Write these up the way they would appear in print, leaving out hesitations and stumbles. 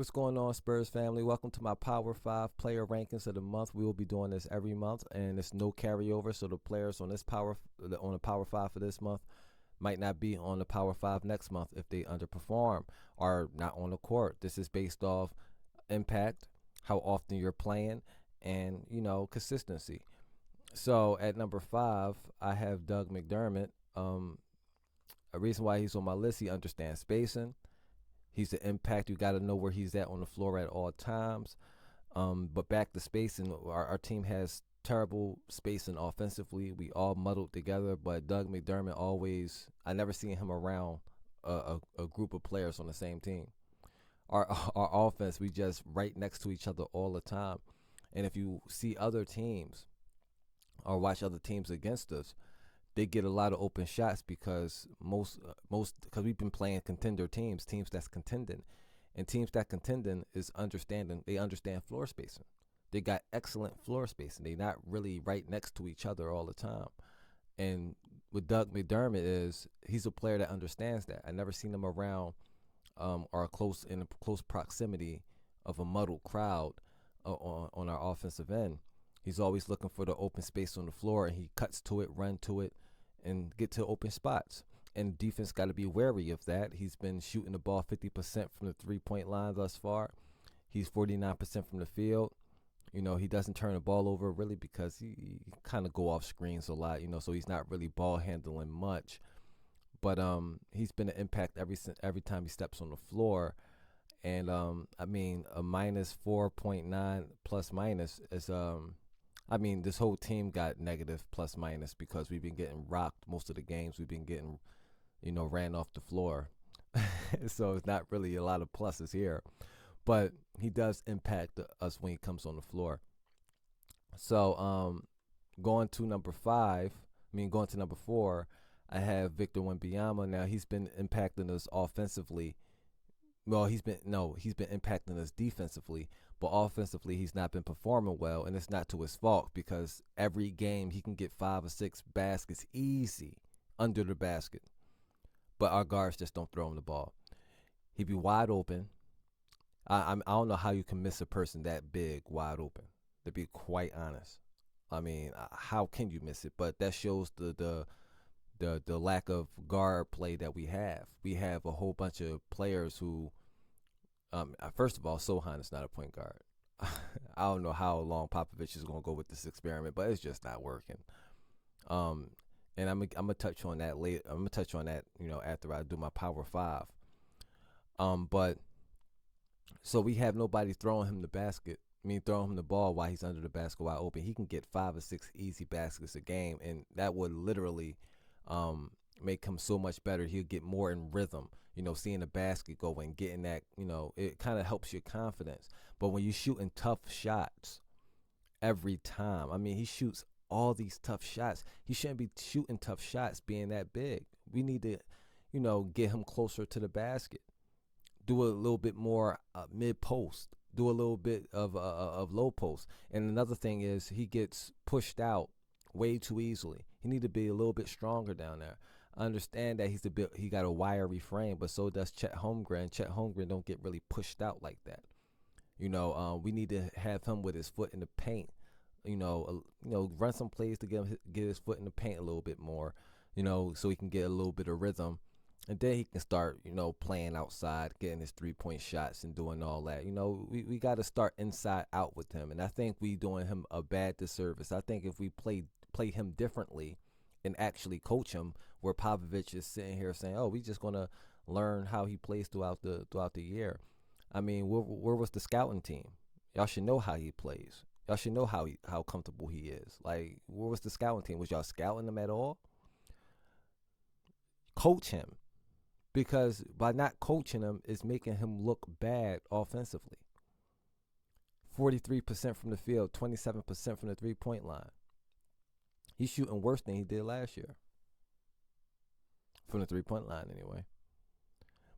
What's going on, Spurs family? Welcome to my Power 5 player rankings of the month. We will be doing this every month, and it's no carryover, so the players on the Power 5 for this month might not be on the Power 5 next month if they underperform or not on the court. This is based off impact, how often you're playing, and, consistency. So at number 5, I have Doug McDermott. A reason why he's on my list, he understands spacing. He's the impact. You got to know where he's at on the floor at all times. But back to spacing, our team has terrible spacing offensively. We all muddled together, but Doug McDermott always, I never seen him around a group of players on the same team. Our offense, we just right next to each other all the time. And if you see other teams or watch other teams against us, they get a lot of open shots because because we've been playing contender teams that's contending, and teams that contending is understanding. They understand floor spacing. They got excellent floor spacing. They're not really right next to each other all the time. And with Doug McDermott he's a player that understands that. I never seen him around or in close proximity of a muddled crowd on our offensive end. He's always looking for the open space on the floor, and he cuts to it, run to it, and get to open spots. And defense got to be wary of that. He's been shooting the ball 50% from the three-point line thus far. He's 49% from the field. He doesn't turn the ball over really because he kind of go off screens a lot, so he's not really ball handling much. But he's been an impact every time he steps on the floor. And a minus 4.9 plus minus is this whole team got negative plus minus because we've been getting rocked most of the games. We've been getting, ran off the floor. So it's not really a lot of pluses here. But he does impact us when he comes on the floor. So going to number 4, I have Victor Wembanyama. Now he's been impacting us offensively. Well, he's been impacting us defensively, but offensively he's not been performing well, and it's not to his fault because every game he can get 5 or 6 baskets easy under the basket, but our guards just don't throw him the ball. He'd be wide open. I don't know how you can miss a person that big wide open, to be quite honest. How can you miss it? But that shows the lack of guard play that we have. We have a whole bunch of players who, first of all, Sohan is not a point guard. I don't know how long Popovich is going to go with this experiment, but it's just not working. And I'm gonna touch on that later. I'm gonna touch on that, after I do my Power 5. But so we have nobody throwing him the throwing him the ball while he's under the basket wide open. He can get 5 or 6 easy baskets a game, and that would literally make him so much better. He'll get more in rhythm, seeing the basket go and getting that, it kind of helps your confidence. But when you're shooting tough shots every time, he shoots all these tough shots. He shouldn't be shooting tough shots being that big. We need to, get him closer to the basket. Do a little bit more mid post. Do a little bit of low post. And another thing is he gets pushed out way too easily. He need to be a little bit stronger down there. I understand that he got a wiry frame, but so does Chet Holmgren. Chet Holmgren don't get really pushed out like that. We need to have him with his foot in the paint. Run some plays to get his foot in the paint a little bit more. So he can get a little bit of rhythm. And then he can start, playing outside, getting his 3-point shots and doing all that. We got to start inside out with him. And I think we doing him a bad disservice. I think if we play him differently and actually coach him, where Popovich is sitting here saying, "Oh, we just gonna learn how he plays throughout the year." Where was the scouting team? Y'all should know how he plays. Y'all should know how comfortable he is. Like, where was the scouting team? Was y'all scouting him at all? Coach him. Because by not coaching him, it's making him look bad offensively. 43% from the field, 27% from the three-point line. He's shooting worse than he did last year. From the three-point line, anyway.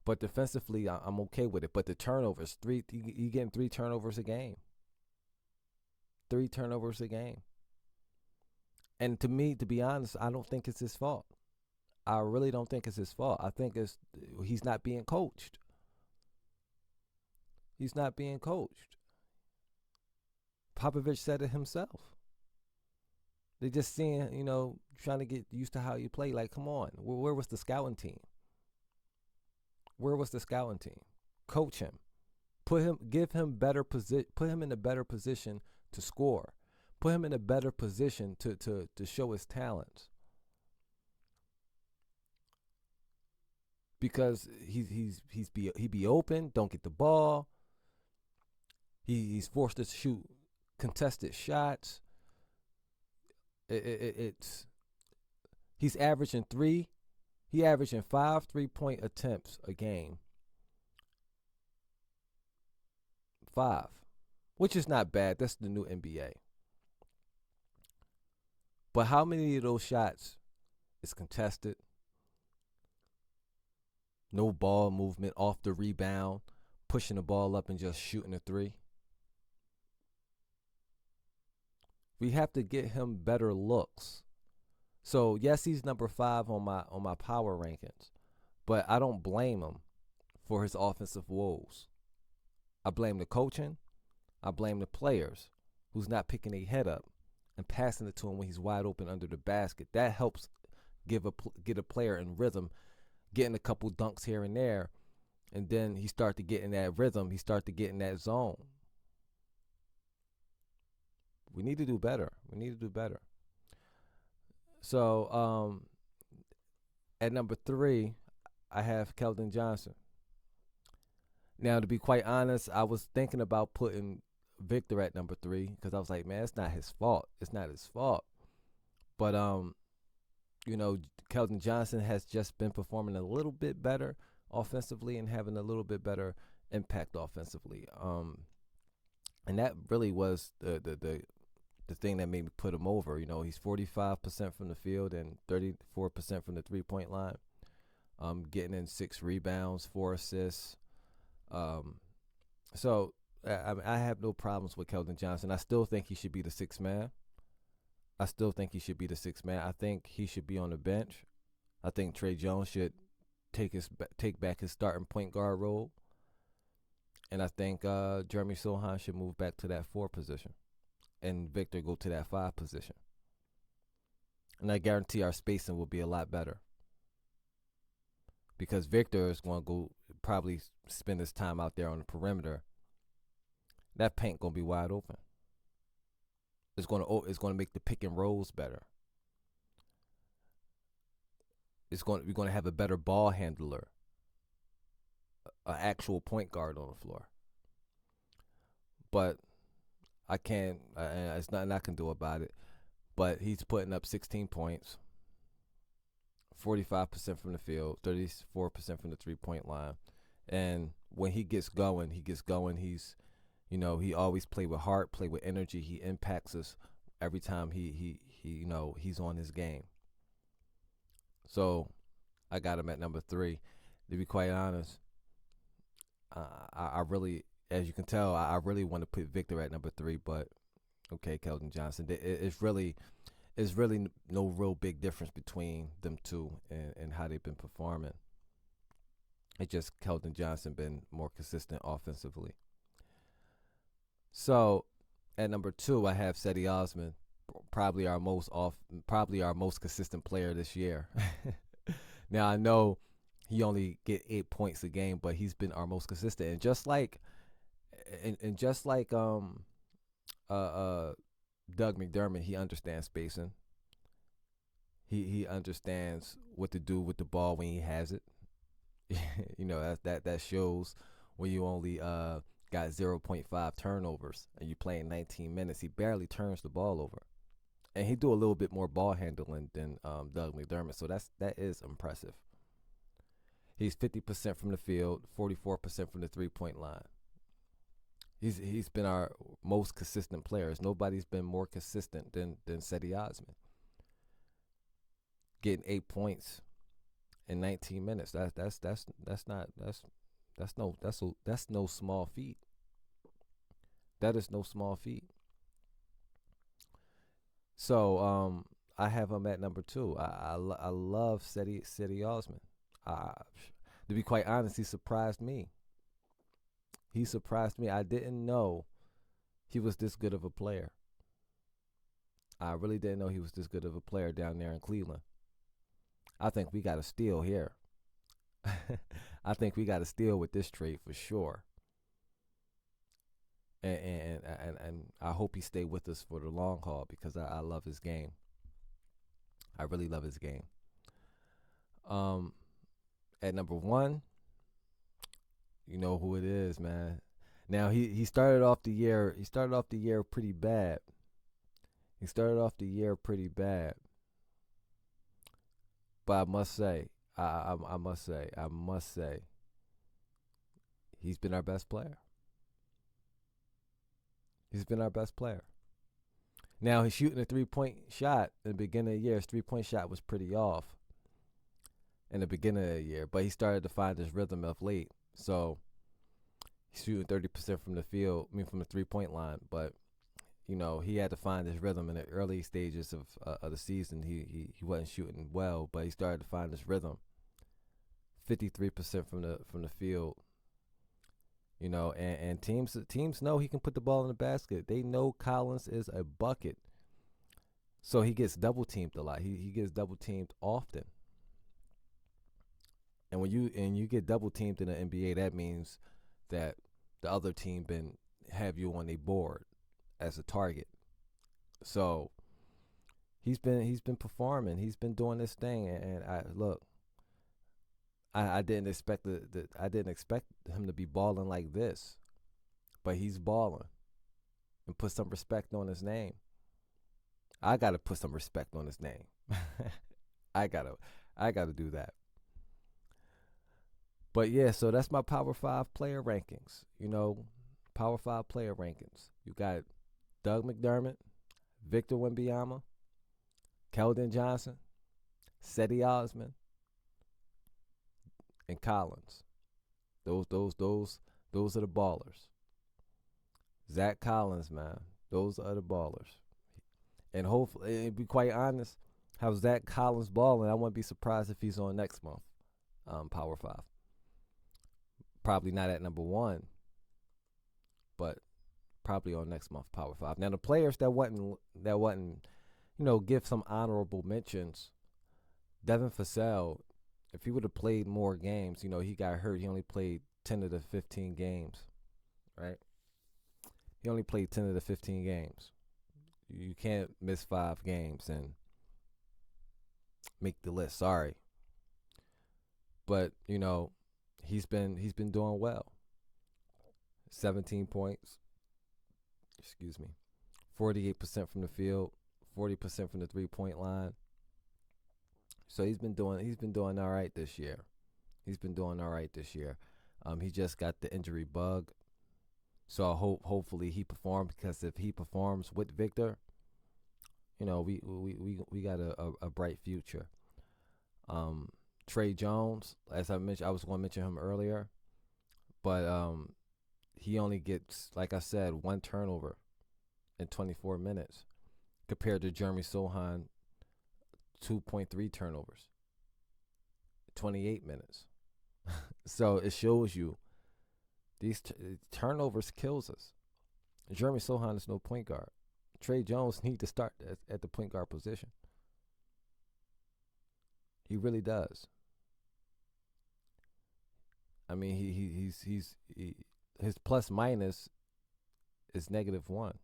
But defensively, I'm okay with it. But the turnovers, you getting 3 turnovers a game. 3 turnovers a game. And to me, to be honest, I don't think it's his fault. I really don't think it's his fault. I think he's not being coached. He's not being coached. Popovich said it himself. They just seeing, trying to get used to how you play. Like, come on, where was the scouting team? Where was the scouting team? Coach him, give him better position, put him in a better position to score, put him in a better position to show his talents. Because he be open, don't get the ball. He's forced to shoot contested shots. It's he's averaging 5 3-point attempts a game. 5, which is not bad. That's the new NBA. But how many of those shots is contested? No ball movement, off the rebound, pushing the ball up and just shooting a 3. We have to get him better looks. So yes, he's number 5 on my power rankings, but I don't blame him for his offensive woes. I blame the coaching. I blame the players who's not picking their head up and passing it to him when he's wide open under the basket. That helps get a player in rhythm, getting a couple dunks here and there, and then he start to get in that rhythm. He start to get in that zone. We need to do better. So at number 3, I have Keldon Johnson. Now, to be quite honest, I was thinking about putting Victor at number 3 because I was like, man, it's not his fault. But Keldon Johnson has just been performing a little bit better offensively and having a little bit better impact offensively. And that really was the thing that made me put him over. He's 45% from the field and 34% from the 3-point line. Getting in 6 rebounds, 4 assists. So I have no problems with Keldon Johnson. I still think he should be the 6th man. I think he should be on the bench. I think Trey Jones should take back his starting point guard role. And I think Jeremy Sohan should move back to that 4 position. And Victor go to that 5 position. And I guarantee our spacing will be a lot better. Because Victor is going to go probably spend his time out there on the perimeter. That paint going to be wide open. It's going to make the pick and rolls better. We're going to have a better ball handler, an actual point guard on the floor. But I can't. It's nothing I can do about it. But he's putting up 16 points, 45% from the field, 34% from the 3-point line, and when he gets going. He's, he always play with heart, play with energy. He impacts us every time he's on his game. So I got him at number 3. To be quite honest, I really, as you can tell, I really want to put Victor at number 3, but okay, Keldon Johnson. It's really no real big difference between them two and how they've been performing. It's just Keldon Johnson been more consistent offensively. So at number 2, I have Cedi Osman, probably our most consistent player this year. Now I know he only get 8 points a game, but he's been our most consistent. And just like Doug McDermott, he understands spacing. He understands what to do with the ball when he has it. That shows when you only got 0.5 turnovers and you playing 19 minutes. He barely turns the ball over, and he do a little bit more ball handling than Doug McDermott. So that is impressive. He's 50% from the field, 44% from the 3-point line. He's been our most consistent player. Nobody's been more consistent than Cedi Osman. Getting 8 points in 19 minutes. That's no small feat. That is no small feat. So I have him at number 2. I love Cedi Osman. To be quite honest, he surprised me. He surprised me. I didn't know he was this good of a player. I really didn't know he was this good of a player down there in Cleveland. I think we got a steal here. I think we got a steal with this trade for sure. And I hope he stay with us for the long haul because I love his game. I really love his game. At number 1, you know who it is, man. Now he started off the year. He started off the year pretty bad. But I must say, I must say, he's been our best player. Now he's shooting a 3-point shot in the beginning of the year. His 3-point shot was pretty off in the beginning of the year, but he started to find his rhythm of late. So he's shooting 30% from the field, from the 3-point line. But you know, he had to find his rhythm in the early stages of the season. He wasn't shooting well, but he started to find his rhythm. 53% from the field. You know, and teams know he can put the ball in the basket. They know Collins is a bucket. So he gets double teamed a lot. He gets double teamed often. And when you get double teamed in the NBA, that means that the other team have you on their board as a target. So he's been performing. He's been doing this thing, and I didn't expect him to be balling like this, but he's balling, and put some respect on his name. I gotta put some respect on his name. I gotta do that. But yeah, so that's my Power 5 player rankings. You know, Power 5 player rankings. You got Doug McDermott, Victor Wembanyama, Keldon Johnson, Cedi Osman, and Collins. Those are the ballers. Zach Collins, man. Those are the ballers. And hopefully, to be quite honest, how Zach Collins balling, I wouldn't be surprised if he's on next month. Power 5. Probably not at number 1, but probably on next month Power 5. Now the players that wasn't, give some honorable mentions. Devin Vassell, if he would have played more games, he got hurt. He only played 10 of the 15 games, right? He only played 10 of the 15 games. You can't miss 5 games and make the list. Sorry. But, he's been doing well. 17 points. 48% from the field, 40% from the 3-point line. So he's been doing all right this year. He just got the injury bug. So I hopefully he performs, because if he performs with Victor, we got a bright future. Trey Jones, as I mentioned, I was going to mention him earlier, but he only gets, like I said, 1 turnover in 24 minutes compared to Jeremy Sohan, 2.3 turnovers, 28 minutes. So it shows you these turnovers kills us. Jeremy Sohan is no point guard. Trey Jones needs to start at the point guard position. He really does. I mean, his plus minus is -1.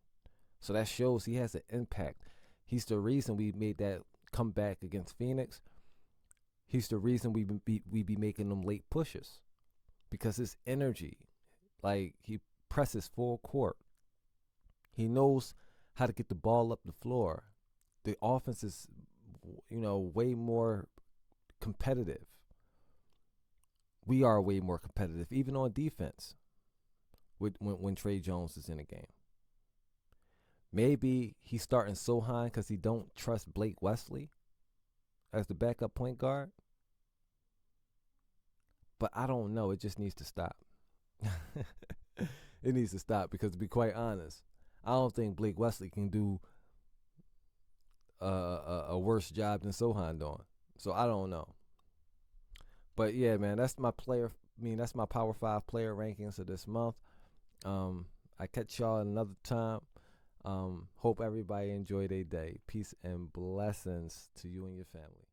So that shows he has an impact. He's the reason we made that comeback against Phoenix. He's the reason we be making them late pushes, because his energy, like, he presses full court. He knows how to get the ball up the floor. The offense is, way more competitive. We are way more competitive, even on defense, when Trey Jones is in the game. Maybe he's starting Sohan because he don't trust Blake Wesley as the backup point guard. But I don't know. It just needs to stop. It needs to stop, because, to be quite honest, I don't think Blake Wesley can do a worse job than Sohan doing. So I don't know. But yeah, man, that's my Power 5 player rankings of this month. I catch y'all another time. Hope everybody enjoy their day. Peace and blessings to you and your family.